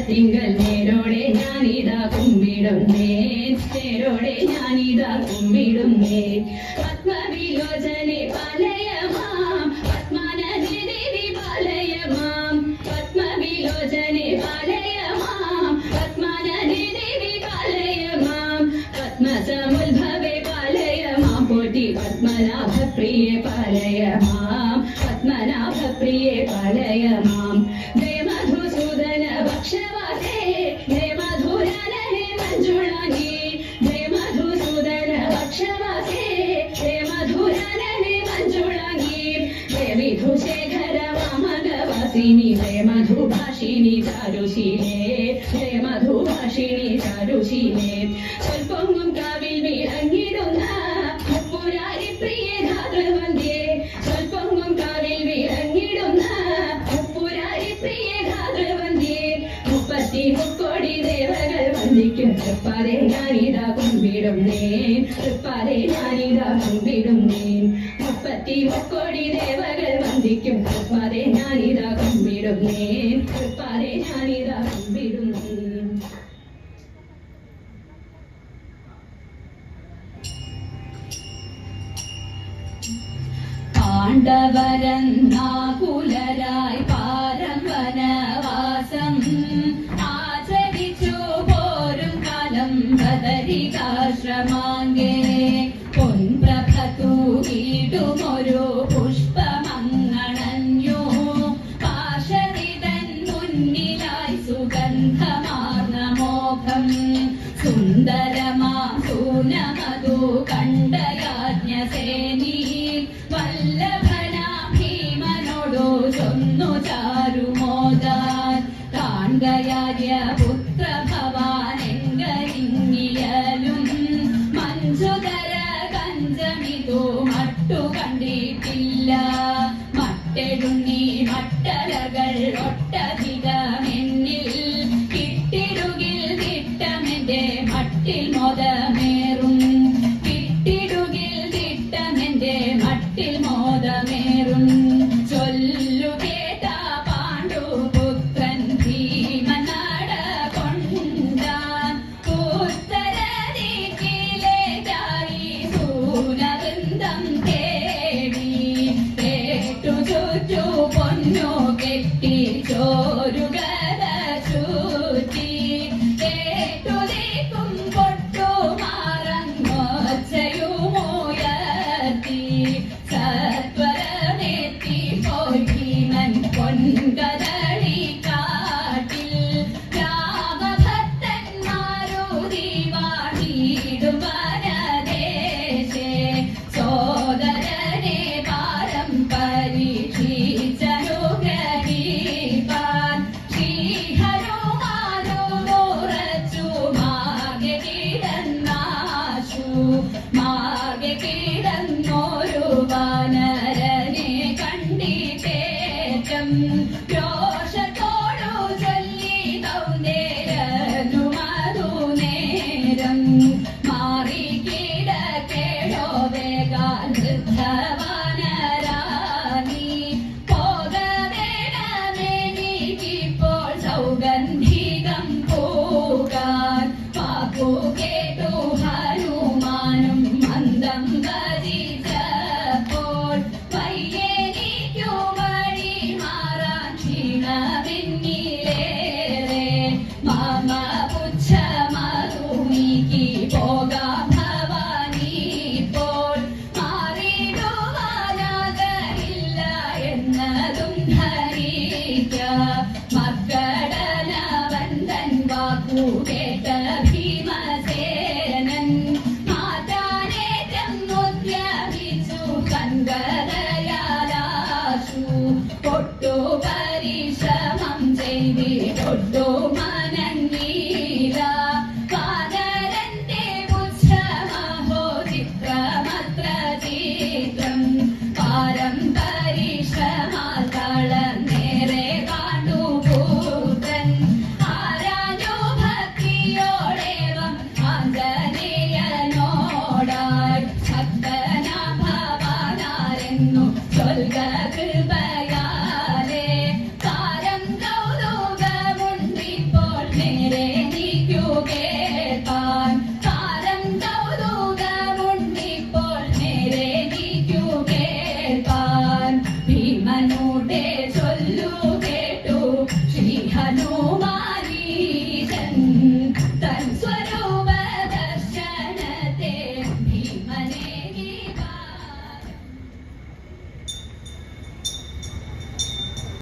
തിങ്കൾ നേരോടെ ഞാനിതാ കുമ്പിടുന്നേ, നേരോടെ ഞാനിതാ കുമ്പിടുന്നേ. പത്മവിലോചനെ പാലയമാം പത്മാനദി ദേവി പാലയമാം, പത്മവിലോചനെ പാലയമാം പത്മാനദി ദേവി പാലയമാം, പത്മസമുദ്ഭവേ പാലയമാം പോറ്റി പത്മനാഭപ്രിയേ പാലയമാം, പത്മനാഭപ്രിയേ പാലയമാം. ജയ മധുസൂദന ഭക്ഷവാസേ ജയ മധുരാനഹേ മഞ്ജുളാംഗി, ജയ മധുസൂദന ഭക്ഷവാസേ ജയ മധുരാനഹേ മഞ്ജുളാംഗി, ജയ വിധുശേഖര വാമകവാസിനി ജയ മധുഭാഷിണി ചാരുശീലേ, ജയ മധുഭാഷിണി ചാരുശീലേ. സ്വൽപ്പൊങ്ങും കാവിൽ വിളങ്ങിടുന്ന മുപ്പുരാരി പ്രിയേ ധാതൃവന്ധ്യേ, സ്വൽപ്പൊങ്ങും കാവിൽ വിളങ്ങിടുന്ന മുപ്പുരാരി പ്രിയേ ധാതൃവന്ധ്യേ. മുപ്പത്തിമുക്കോടി ദേവകൾ വന്ദിക്കും തൃപ്പാതെ ഞാനിതാ കുമ്പിടുന്നേ, തൃപ്പാതെ ഞാനിതാ കുമ്പിടുന്നേ. മുപ്പത്തിമുക്കോടി ദേവകൾ വന്ദിക്കും തൃപ്പാതെ ഞാനിതാ കുമ്പിടുന്നേ, തൃപ്പാതെ ഞാനിതാ കുമ്പിടുന്നേ. പാണ്ഡവരന്നാകുലരായി പാരം വനവാസം ആചരിച്ചു പോരും കാലം ബദരികാശ്രമാംഗേ. പൊൻപ്രഭ തൂകിടുമൊരു പുഷ്പമങ്ങണഞ്ഞു പാർശ്വരിതൻ മുന്നിലായി സുഗന്ധമാർന്ന മോഹം. സുന്ദരമാം സൂനമതു കണ്ടയാജ്ഞസേനീ വല്ലഭനാം ഭീമനോടു ചൊന്നു ചാരുമോദാൻ. കാണ്ഡയാര്യ പുത്ര ഭവാനെങ്കരിങ്ങിയലും മഞ്ജുതര കഞ്ചമിതു മട്ടു കണ്ടിട്ടില്ല. മട്ടെടുങ്ങി മട്ടലകൾ ഒട്ടധികമെന്നിൽ കിട്ടിടുകിൽ തിട്ടമെന്റെ മട്ടിൽ മോദമേറും, കിട്ടിടുകിൽ തിട്ടമെന്റെ മട്ടിൽ മോദമേറും. ചൊല്ലുകേട്ട പാണ്ഡുപുത്രൻ ഭീമനാട കൊണ്ടാൻ ഉത്തരദിക്കിലേക്കായി സൂനവൃന്ദം തേടി. കേട്ടു ചുറ്റു പൊന്നു കെട്ടി ചോരുകര ചൂറ്റി, കേട്ടു ദിക്കും പൊട്ടു മാറങ്ങോച്ചയുമുയർത്തി. സത്വരമെത്തി പോയി ഭീമൻ പൊൻകദളി കാട്ടിൽ. രാമഭക്തന്മാരുതി വാണിടും വനദേശേ, സോദരനെ പാരം പരീക്ഷിച്ചനുഗ്രഹിപ്പാൻ. ശ്രീഹനുമാനുറച്ചു മാർഗെ കിടന്നാശു, മാർഗെ കിടന്നോരു വാനരനെ കണ്ടിട്ടേറ്റം രോഷത്തോടു ചൊല്ലി ദൗന്ദേരനു മധുനേരം. മാറിക്കിടക്കേടോ വേഗാൽ വൃദ്ധവാനരാനി, പോകവേണമെനിക്കിപ്പോൾ സൗഗന്ധികം പൂകാൻ. വാക്കു കേട്ടു ഹനുമാനും മന്ദം വരിച്ചപ്പോൾ, വയ്യെനിക്കു വഴി മാറാൻ ക്ഷീണമെന്നിലേറെ. മാമ പുച്ഛമതു നീക്കി പോകാം ഭവാനിപ്പോൾ, മാറിടുവാനാകയില്ല എന്നതും ധരിക്ക. മക്കടനവൻ തൻ വാക്കു കേട്ട